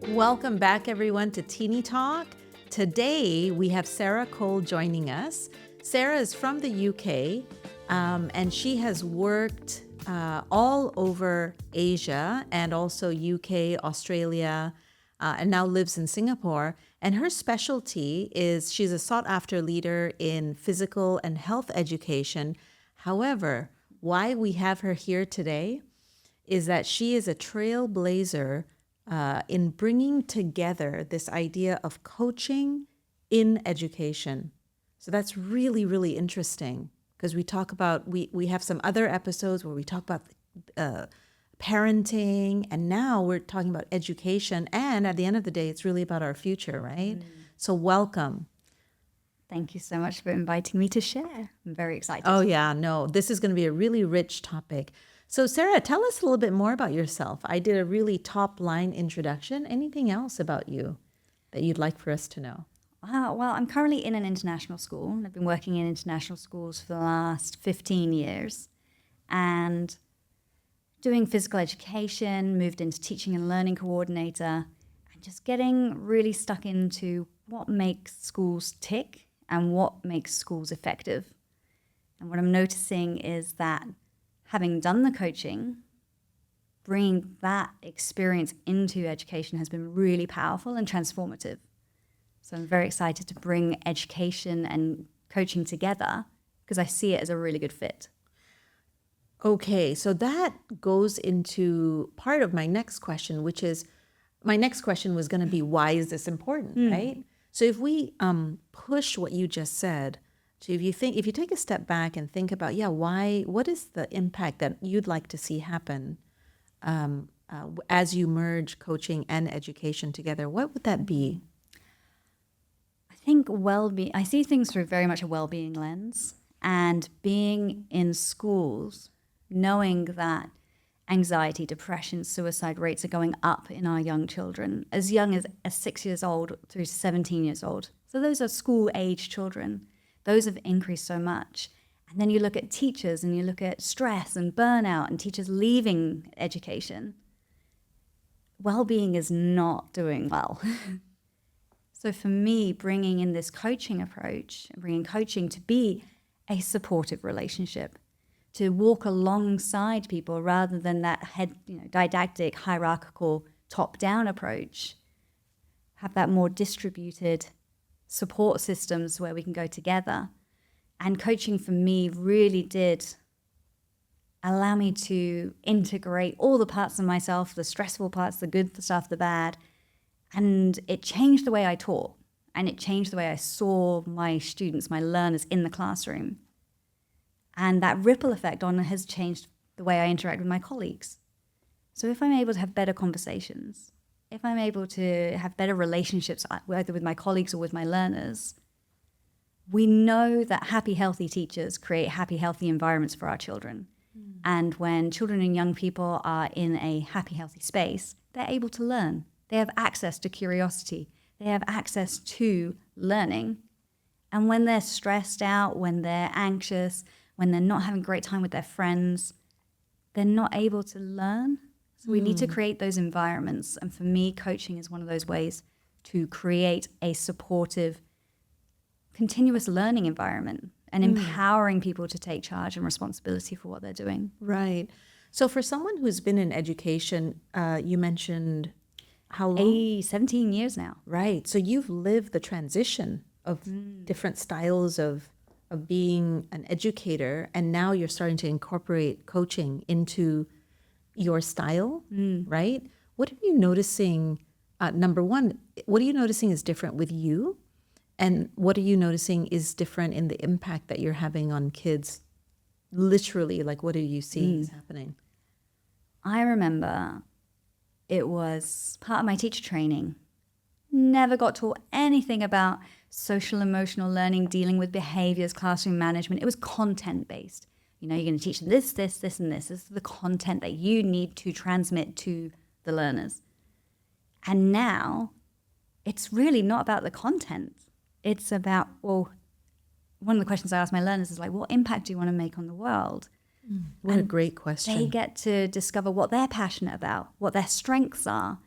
Welcome back, everyone, to Teeny Talk. Today, we have Sarah Cole joining us. Sarah is from the UK, and she has worked all over Asia and also UK, Australia, and now lives in Singapore. And her specialty is she's a sought-after leader in physical and health education. However, why we have her here today is that she is a trailblazer in bringing together this idea of coaching in education. So that's really, really interesting because we talk about, we have some other episodes where we talk about parenting, and now we're talking about education. And at the end of the day, it's really about our future, right? So welcome. Thank you so much for inviting me to share. I'm very excited. Oh, yeah, no, this is going to be a really rich topic. So, Sarah, tell us a little bit more about yourself. I did a really top-line introduction. Anything else about you that you'd like for us to know? Well, I'm currently in an international school. I've been working in international schools for the last 15 years and doing physical education, moved into teaching and learning coordinator, and just getting really stuck into what makes schools tick and what makes schools effective. And what I'm noticing is that having done the coaching, bringing that experience into education has been really powerful and transformative. So I'm very excited to bring education and coaching together because I see it as a really good fit. Okay, so that goes into part of my next question, which is, my next question was going to be, why is this important, right? So if we push what you just said, so if you take a step back and think about, what is the impact that you'd like to see happen as you merge coaching and education together, what would that be? I think well-being, I see things through very much a well-being lens, and being in schools, knowing that anxiety, depression, suicide rates are going up in our young children, as young as 6 years old through to 17 years old. So those are school-age children. Those have increased so much. And then you look at teachers and you look at stress and burnout and teachers leaving education. Well-being is not doing well. So for me, bringing in this coaching approach, bringing coaching to be a supportive relationship, to walk alongside people rather than that didactic, hierarchical, top-down approach, have that more distributed support systems where we can go together. And coaching for me really did allow me to integrate all the parts of myself, the stressful parts, the good stuff, the bad. And it changed the way I taught, and it changed the way I saw my students, my learners in the classroom. And that ripple effect has changed the way I interact with my colleagues. So if I'm able to have better conversations, if I'm able to have better relationships, whether with my colleagues or with my learners, we know that happy, healthy teachers create happy, healthy environments for our children. And when children and young people are in a happy, healthy space, they're able to learn. They have access to curiosity. They have access to learning. And when they're stressed out, when they're anxious, when they're not having a great time with their friends, they're not able to learn. So we need to create those environments. And for me, coaching is one of those ways to create a supportive, continuous learning environment and empowering people to take charge and responsibility for what they're doing. Right. So for someone who's been in education, you mentioned how long? 17 years now. Right. So you've lived the transition of different styles of being an educator, and now you're starting to incorporate coaching into your style, right? What are you noticing? Number one, what are you noticing is different with you? And what are you noticing is different in the impact that you're having on kids? Literally, like, what do you see is happening? I remember it was part of my teacher training. Never got taught anything about social emotional learning, dealing with behaviors, classroom management. It was content-based. You're going to teach them this, this, this, and this. This is the content that you need to transmit to the learners. And now it's really not about the content. It's about, one of the questions I ask my learners is like, what impact do you want to make on the world? What a great question. They get to discover what they're passionate about, what their strengths are,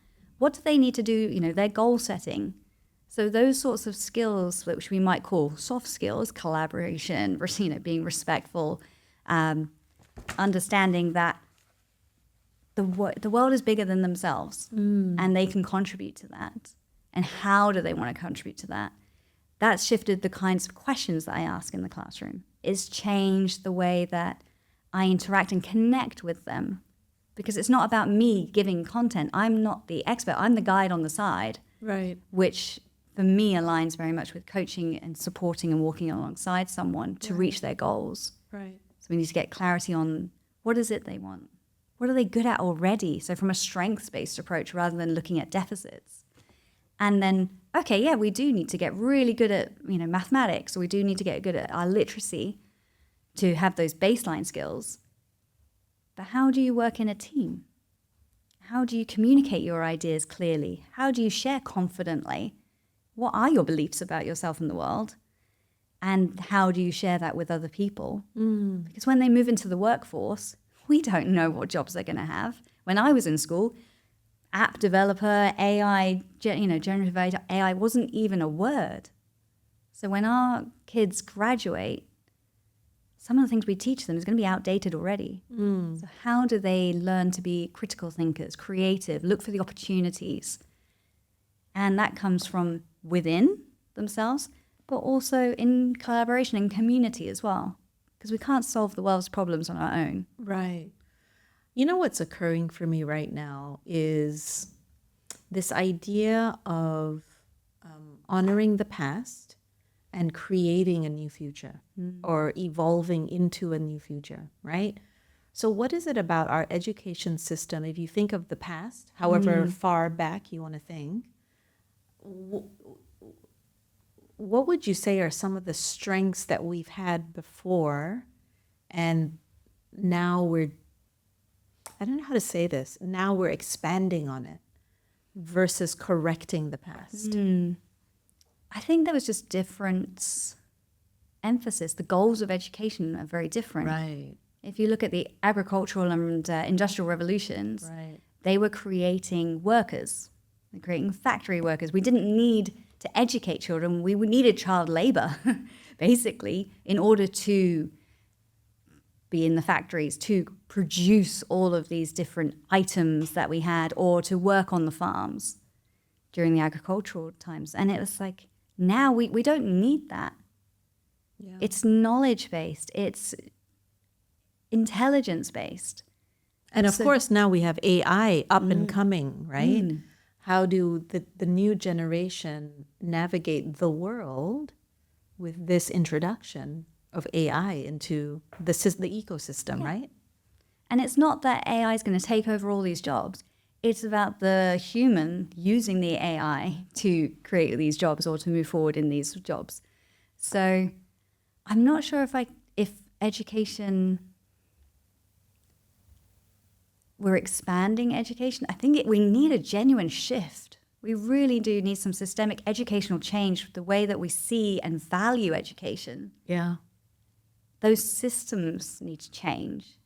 What do they need to do? Their goal setting. So those sorts of skills, which we might call soft skills, collaboration, being respectful, understanding that the world is bigger than themselves and they can contribute to that. And how do they want to contribute to that? That's shifted the kinds of questions that I ask in the classroom. It's changed the way that I interact and connect with them. Because it's not about me giving content. I'm not the expert. I'm the guide on the side. Right. Which for me aligns very much with coaching and supporting and walking alongside someone to reach their goals. Right. So we need to get clarity on what is it they want? What are they good at already? So from a strengths-based approach rather than looking at deficits. And then, okay, yeah, we do need to get really good at, mathematics, or we do need to get good at our literacy to have those baseline skills. But how do you work in a team? How do you communicate your ideas clearly? How do you share confidently? What are your beliefs about yourself and the world? And how do you share that with other people? Because when they move into the workforce, we don't know what jobs they're going to have. When I was in school, app developer, AI, generative AI wasn't even a word. So when our kids graduate, some of the things we teach them is going to be outdated already. So how do they learn to be critical thinkers, creative, look for the opportunities? And that comes from within themselves, but also in collaboration and community as well. Because we can't solve the world's problems on our own. Right. You know what's occurring for me right now is this idea of honoring the past and creating a new future or evolving into a new future, right? So what is it about our education system, if you think of the past, however far back you want to think, what would you say are some of the strengths that we've had before and now I don't know how to say this, now we're expanding on it versus correcting the past? I think there was just different emphasis. The goals of education are very different. Right. If you look at the agricultural and industrial revolutions, Right. they were creating workers. They're creating factory workers. We didn't need to educate children. We needed child labor, basically, in order to be in the factories, to produce all of these different items that we had, or to work on the farms during the agricultural times. And it was like, now we don't need that. Yeah. It's knowledge-based. It's intelligence-based. And of course, now we have AI up and coming, right? How do the new generation navigate the world with this introduction of AI into the ecosystem, right? And it's not that AI is going to take over all these jobs. It's about the human using the AI to create these jobs or to move forward in these jobs. So I'm not sure if education, we're expanding education. I think we need a genuine shift. We really do need some systemic educational change, the way that we see and value education. Yeah. Those systems need to change.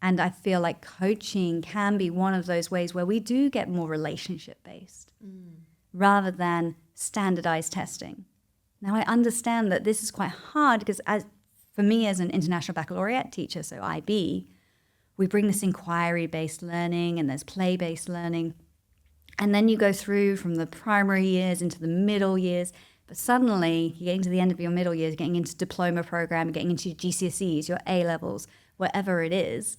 And I feel like coaching can be one of those ways where we do get more relationship-based rather than standardized testing. Now, I understand that this is quite hard because for me as an international baccalaureate teacher, so IB, we bring this inquiry-based learning and there's play-based learning. And then you go through from the primary years into the middle years. But suddenly, you're getting to the end of your middle years, getting into diploma program, getting into your GCSEs, your A-levels, whatever it is,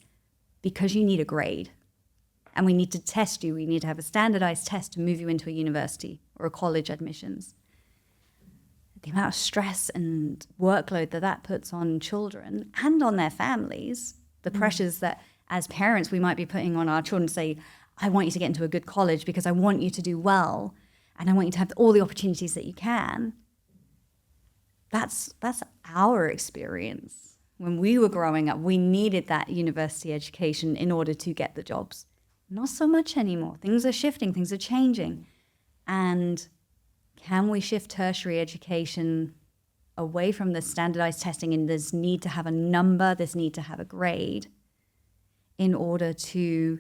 because you need a grade. And we need to test you. We need to have a standardized test to move you into a university or a college admissions. The amount of stress and workload that puts on children and on their families, the pressures that as parents we might be putting on our children to say, I want you to get into a good college because I want you to do well and I want you to have all the opportunities that you can. That's our experience. When we were growing up, we needed that university education in order to get the jobs. Not so much anymore. Things are shifting, things are changing. And can we shift tertiary education away from the standardized testing and this need to have a number, this need to have a grade in order to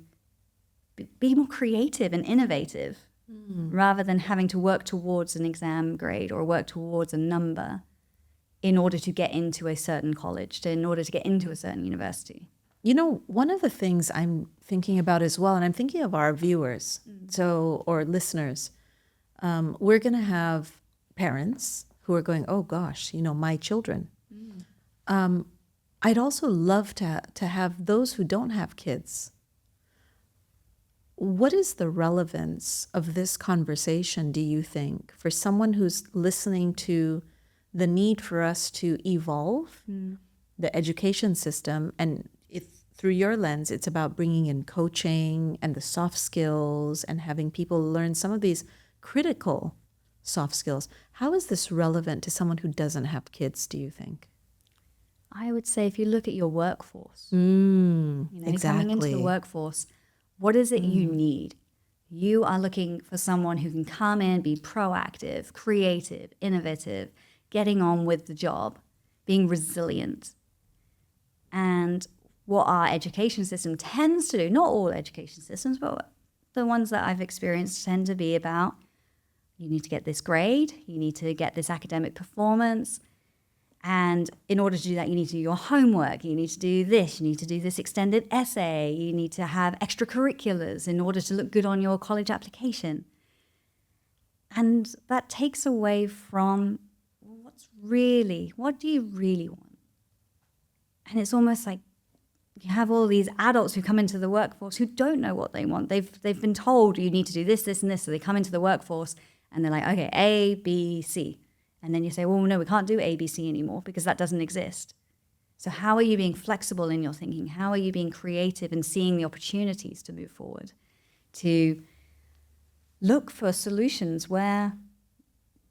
be more creative and innovative rather than having to work towards an exam grade or work towards a number in order to get into a certain college, in order to get into a certain university. You know, one of the things I'm thinking about as well, and I'm thinking of our viewers, or listeners, we're going to have parents who are going, oh gosh, my children. I'd also love to have those who don't have kids. What is the relevance of this conversation, do you think, for someone who's listening to the need for us to evolve the education system? And if through your lens, it's about bringing in coaching and the soft skills and having people learn some of these critical soft skills. How is this relevant to someone who doesn't have kids, do you think? I would say if you look at your workforce, Exactly. coming into the workforce, what is it you need? You are looking for someone who can come in, be proactive, creative, innovative, getting on with the job, being resilient. And what our education system tends to do, not all education systems, but the ones that I've experienced tend to be about, you need to get this grade, you need to get this academic performance. And in order to do that, you need to do your homework, you need to do this, you need to do this extended essay, you need to have extracurriculars in order to look good on your college application. And that takes away from what do you really want? And it's almost like you have all these adults who come into the workforce who don't know what they want. They've been told you need to do this, this, and this. So they come into the workforce and they're like, okay, A, B, C. And then you say, well, no, we can't do A, B, C anymore because that doesn't exist. So how are you being flexible in your thinking? How are you being creative and seeing the opportunities to move forward? To look for solutions where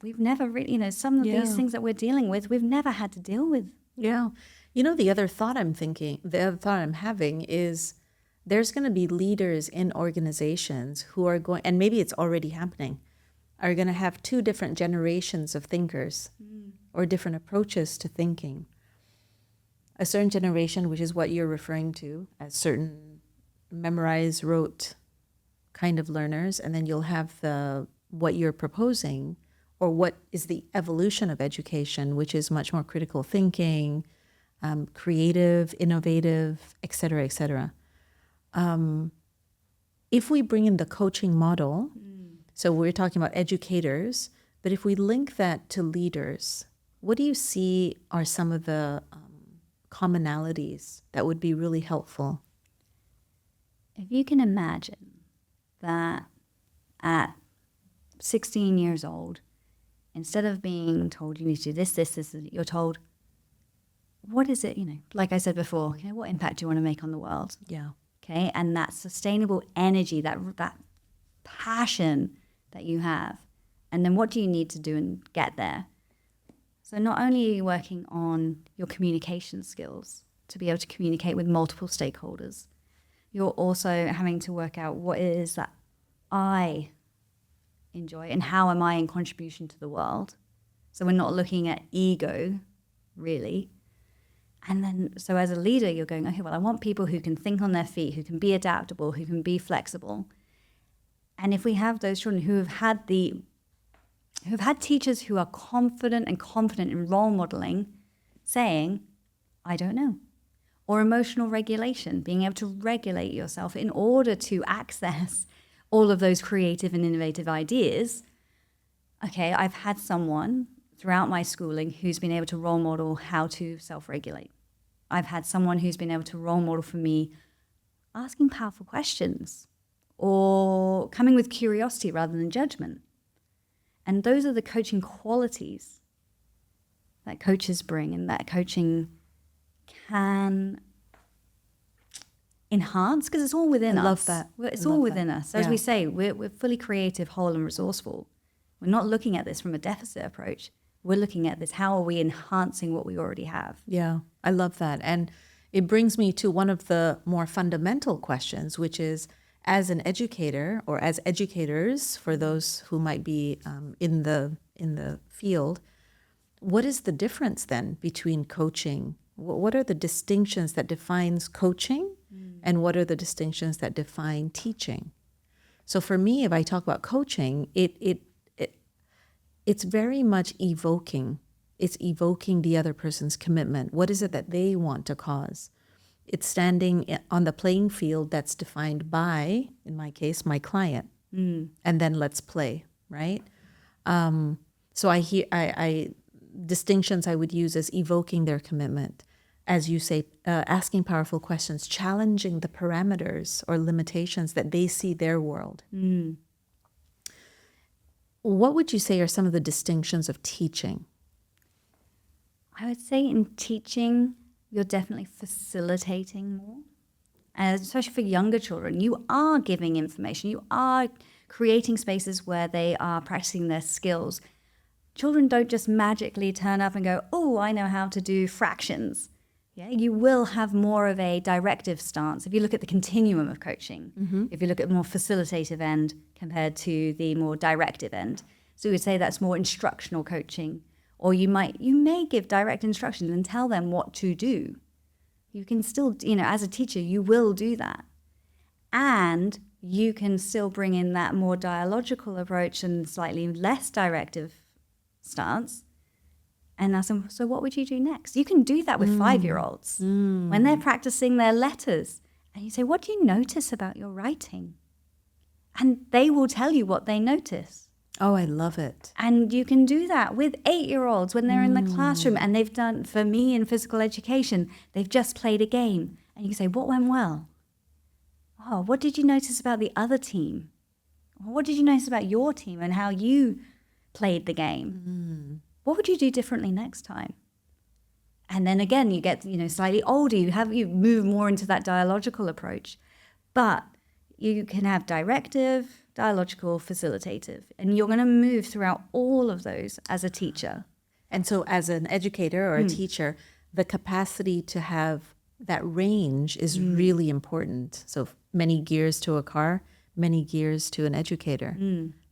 we've never really, some of these things that we're dealing with, we've never had to deal with. Yeah. The other thought I'm having is there's going to be leaders in organizations who are going, and maybe it's already happening, are going to have two different generations of thinkers or different approaches to thinking. A certain generation, which is what you're referring to as certain memorize, rote kind of learners, and then you'll have what you're proposing, or what is the evolution of education, which is much more critical thinking, creative, innovative, et cetera, et cetera. If we bring in the coaching model, so we're talking about educators, but if we link that to leaders, what do you see are some of the commonalities that would be really helpful? If you can imagine that at 16 years old, instead of being told you need to do this, this, this, you're told, what is it, like I said before, what impact do you want to make on the world? Yeah. Okay. And that sustainable energy, that passion that you have. And then what do you need to do and get there? So not only are you working on your communication skills to be able to communicate with multiple stakeholders, you're also having to work out what it is that I enjoy and how am I in contribution to the world. So we're not looking at ego, really. And then, so as a leader, you're going, okay, well, I want people who can think on their feet, who can be adaptable, who can be flexible. And if we have those children who have had teachers who are confident and confident in role modeling, saying, I don't know. Or emotional regulation, being able to regulate yourself in order to access all of those creative and innovative ideas. Okay, I've had someone throughout my schooling who's been able to role model how to self-regulate. I've had someone who's been able to role model for me asking powerful questions or coming with curiosity rather than judgment. And those are the coaching qualities that coaches bring and that coaching can enhance, because it's all within us. I love that. It's all within us. So as we say, we're fully creative, whole and resourceful. We're not looking at this from a deficit approach. We're looking at this, how are we enhancing what we already have? Yeah, I love that. And it brings me to one of the more fundamental questions, which is, as an educator or as educators, for those who might be in the field, what is the difference then between coaching? What are the distinctions that defines coaching and what are the distinctions that define teaching. So for me, if I talk about coaching, it's very much evoking. It's evoking the other person's commitment. What is it that they want to cause? It's standing on the playing field that's defined by, in my case, my client. And then let's play, right? So I distinctions I would use as evoking their commitment, as you say, asking powerful questions, challenging the parameters or limitations that they see their world. What would you say are some of the distinctions of teaching? I would say in teaching, you're definitely facilitating more. Especially for younger children, you are giving information. You are creating spaces where they are practicing their skills. Children don't just magically turn up and go, oh, I know how to do fractions. Yeah, you will have more of a directive stance. If you look at the continuum of coaching, if you look at the more facilitative end compared to the more directive end. So we would say that's more instructional coaching. Or you may give direct instructions and tell them what to do. You can still, as a teacher, you will do that. And you can still bring in that more dialogical approach and slightly less directive stance and ask them, so what would you do next? You can do that with 5-year-olds when they're practicing their letters. And you say, what do you notice about your writing? And they will tell you what they notice. Oh, I love it. And you can do that with 8-year-olds when they're in the classroom and they've done, for me in physical education, they've just played a game. And you can say, what went well? Oh, what did you notice about the other team? What did you notice about your team and how you played the game? What would you do differently next time? And then again, you get, slightly older, you move more into that dialogical approach. But you can have directive, dialogical, facilitative, and you're going to move throughout all of those as a teacher. And so as an educator or a teacher, the capacity to have that range is really important. So many gears to a car, many gears to an educator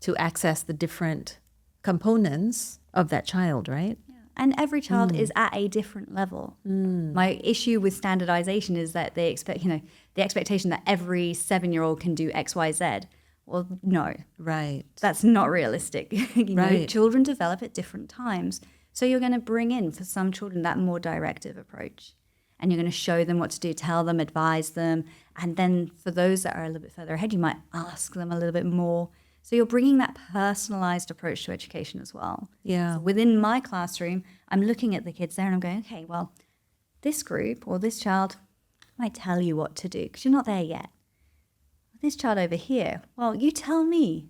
to access the different components of that child, right? Yeah. And every child is at a different level. My issue with standardization is that they expect, the expectation that every 7-year-old can do X, Y, Z. Well, no. Right. That's not realistic. Right. Children develop at different times. So you're going to bring in, for some children, that more directive approach. And you're going to show them what to do, tell them, advise them. And then for those that are a little bit further ahead, you might ask them a little bit more. So you're bringing that personalized approach to education as well. Yeah. So within my classroom, I'm looking at the kids there and I'm going, okay, well, this group or this child might tell you what to do because you're not there yet. This child over here, well, you tell me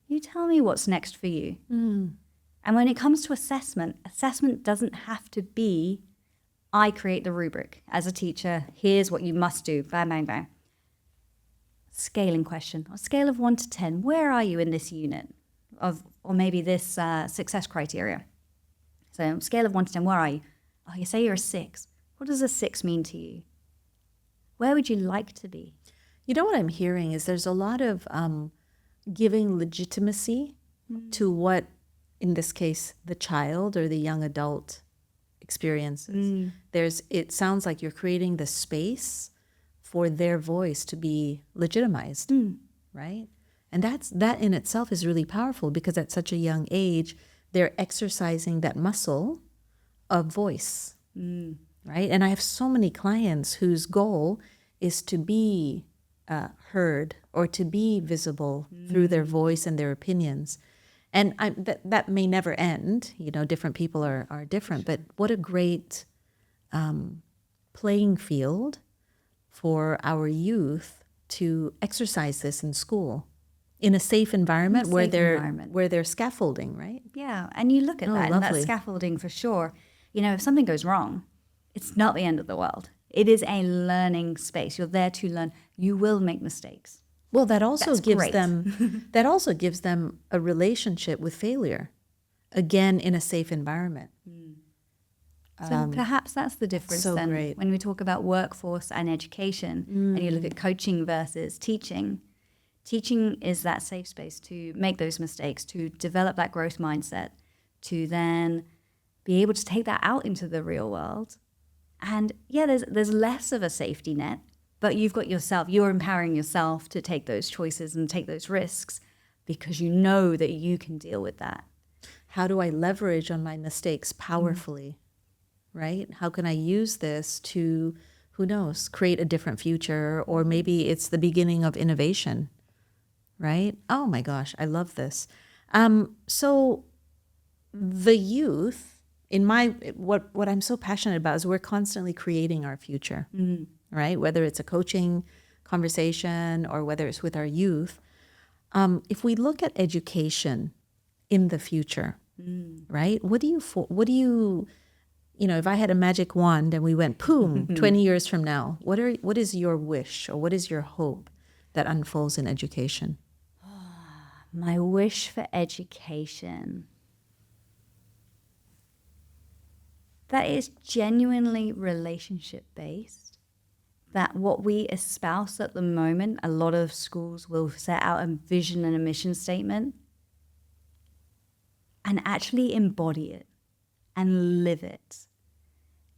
what's next for you. And when it comes to assessment doesn't have to be, I create the rubric as a teacher, here's what you must do, bang, bang, bang. Scaling question, on a scale of 1 to 10, where are you in this unit or maybe this success criteria? So on a scale of 1 to 10, where are you? Oh, you say you're a 6. What does a 6 mean to you? Where would you like to be? You know what I'm hearing is there's a lot of giving legitimacy to what, in this case, the child or the young adult experiences. It sounds like you're creating the space for their voice to be legitimized, right? And that in itself is really powerful because at such a young age, they're exercising that muscle of voice, right? And I have so many clients whose goal is to be heard or to be visible through their voice and their opinions. And that may never end. Different people are different, but what a great playing field for our youth to exercise this in school in a safe environment where they're scaffolding, right? Yeah, and you look at that, and that's scaffolding for sure. If something goes wrong, it's not the end of the world. It is a learning space. You're there to learn. You will make mistakes. Well, that also gives them a relationship with failure, again in a safe environment. So perhaps that's the difference then. Great. When we talk about workforce and education, and you look at coaching versus teaching. Teaching is that safe space to make those mistakes, to develop that growth mindset, to then be able to take that out into the real world. And yeah, there's less of a safety net But you've got yourself, you're empowering yourself to take those choices and take those risks because you know that you can deal with that. How do I leverage on my mistakes powerfully, right? How can I use this to, who knows, create a different future, or maybe it's the beginning of innovation, right? Oh my gosh, I love this. So the youth, in my, what I'm so passionate about is we're constantly creating our future, right? Whether it's a coaching conversation or whether it's with our youth. If we look at education in the future, right? What do you, if I had a magic wand and we went, boom, 20 years from now, what is your wish or what is your hope that unfolds in education? My wish for education, that is genuinely relationship based. That what we espouse at the moment, a lot of schools will set out a vision and a mission statement and actually embody it and live it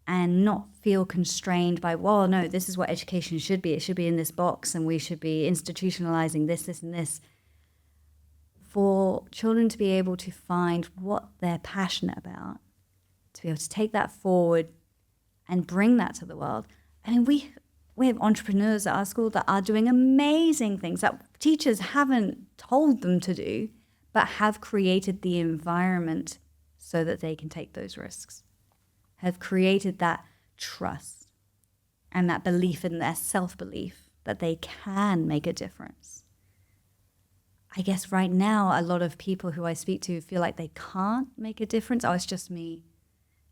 and not feel constrained by, well, no, this is what education should be. It should be in this box and we should be institutionalizing this, this, and this. For children to be able to find what they're passionate about, to be able to take that forward and bring that to the world. I mean, we have entrepreneurs at our school that are doing amazing things that teachers haven't told them to do, but have created the environment so that they can take those risks, have created that trust and that belief in their self-belief that they can make a difference. I guess right now, a lot of people who I speak to feel like they can't make a difference. Oh, it's just me.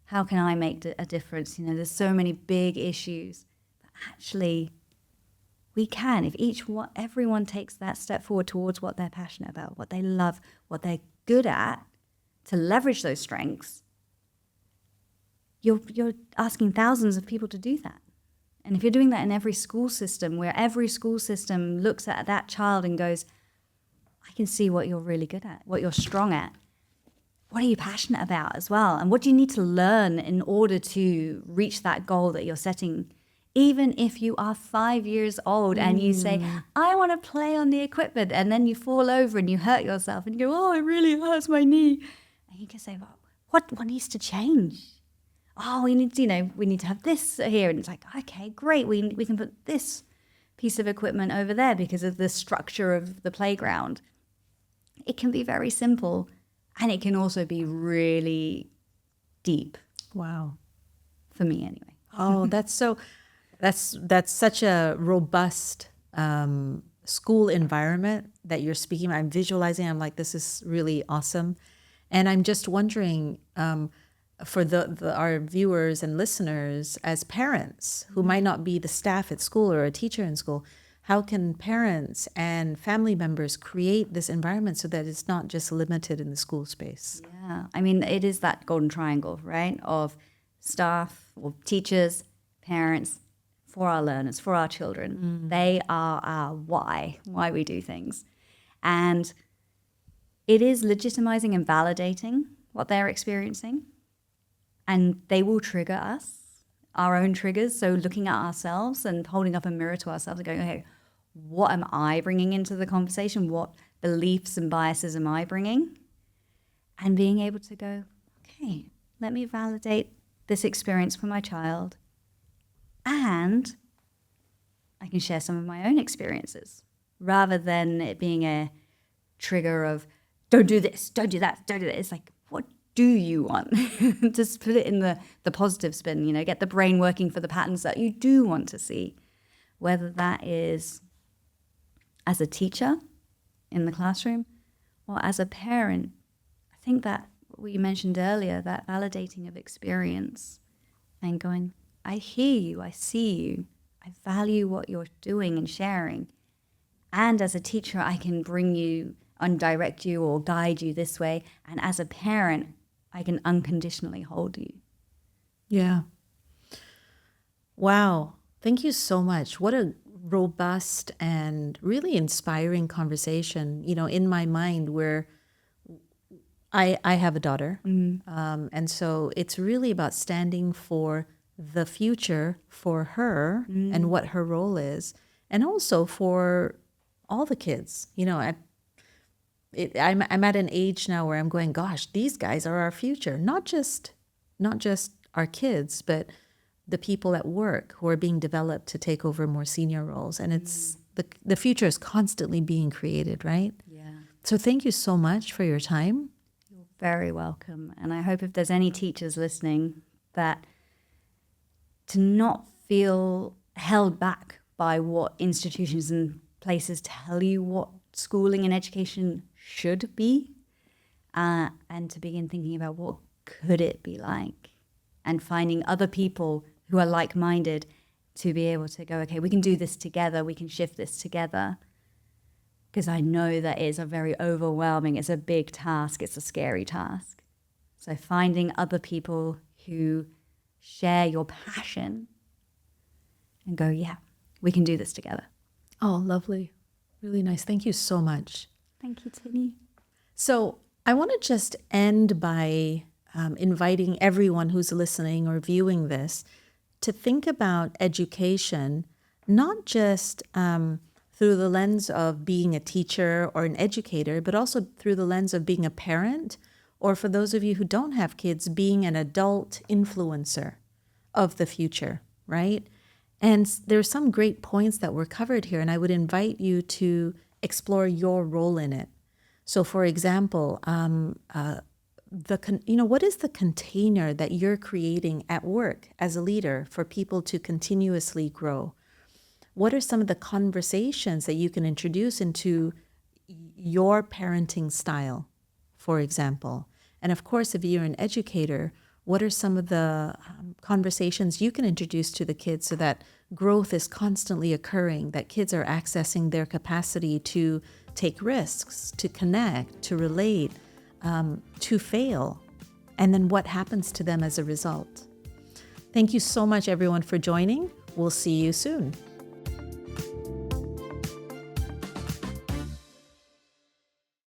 How can I make a difference? There's so many big issues. But actually, we can. If everyone takes that step forward towards what they're passionate about, what they love, what they're good at, to leverage those strengths, you're asking thousands of people to do that. And if you're doing that in every school system, where every school system looks at that child and goes, I can see what you're really good at, what you're strong at. What are you passionate about as well? And what do you need to learn in order to reach that goal that you're setting? Even if you are 5 years old and you say, I want to play on the equipment, and then you fall over and you hurt yourself and you go, oh, it really hurts my knee. And you can say, well, what needs to change? Oh, we need to have this here. And it's like, okay, great. We can put this piece of equipment over there because of the structure of the playground. It can be very simple, and it can also be really deep. Wow. For me anyway. Oh, that's such a robust school environment that you're speaking about. I'm visualizing, I'm like, this is really awesome. And I'm just wondering, for our viewers and listeners, as parents who might not be the staff at school or a teacher in school, how can parents and family members create this environment so that it's not just limited in the school space? Yeah, I mean, it is that golden triangle, right, of staff or teachers, parents, for our learners, for our children. They are our why we do things. And it is legitimizing and validating what they're experiencing. And they will trigger us, our own triggers. So looking at ourselves and holding up a mirror to ourselves and going, okay, what am I bringing into the conversation? What beliefs and biases am I bringing? And being able to go, okay, let me validate this experience for my child. And I can share some of my own experiences rather than it being a trigger of, don't do this, don't do that, don't do that. It's like, what do you want? Just put it in the positive spin, get the brain working for the patterns that you do want to see. Whether that is as a teacher in the classroom or as a parent. I think that what you mentioned earlier, that validating of experience and going, I hear you, I see you, I value what you're doing and sharing. And as a teacher, I can bring you and direct you or guide you this way. And as a parent, I can unconditionally hold you. Yeah. Wow. Thank you so much. What a robust and really inspiring conversation. In my mind, where I have a daughter. And so it's really about standing for the future for her and what her role is, and also for all the kids. You know, I'm at an age now where I'm going, gosh, these guys are our future. Not just our kids, but the people at work who are being developed to take over more senior roles. And it's the future is constantly being created, right? Yeah. So thank you so much for your time. You're very welcome. And I hope if there's any teachers listening, that to not feel held back by what institutions and places tell you what schooling and education should be, and to begin thinking about what could it be like, and finding other people who are like-minded to be able to go, okay, we can do this together, we can shift this together. Because I know that is a very overwhelming, it's a big task, it's a scary task. So finding other people who share your passion and go, yeah, we can do this together. Oh, lovely. Really nice. Thank you so much. Thank you, Tini. So I want to just end by inviting everyone who's listening or viewing this to think about education, not just through the lens of being a teacher or an educator, but also through the lens of being a parent, or for those of you who don't have kids, being an adult influencer of the future, right? And there's some great points that were covered here, and I would invite you to explore your role in it. So, for example, what is the container that you're creating at work as a leader for people to continuously grow? What are some of the conversations that you can introduce into your parenting style, for example? And of course, if you're an educator, what are some of the conversations you can introduce to the kids so that growth is constantly occurring, that kids are accessing their capacity to take risks, to connect, to relate, to fail, and then what happens to them as a result? Thank you so much, everyone, for joining. We'll see you soon.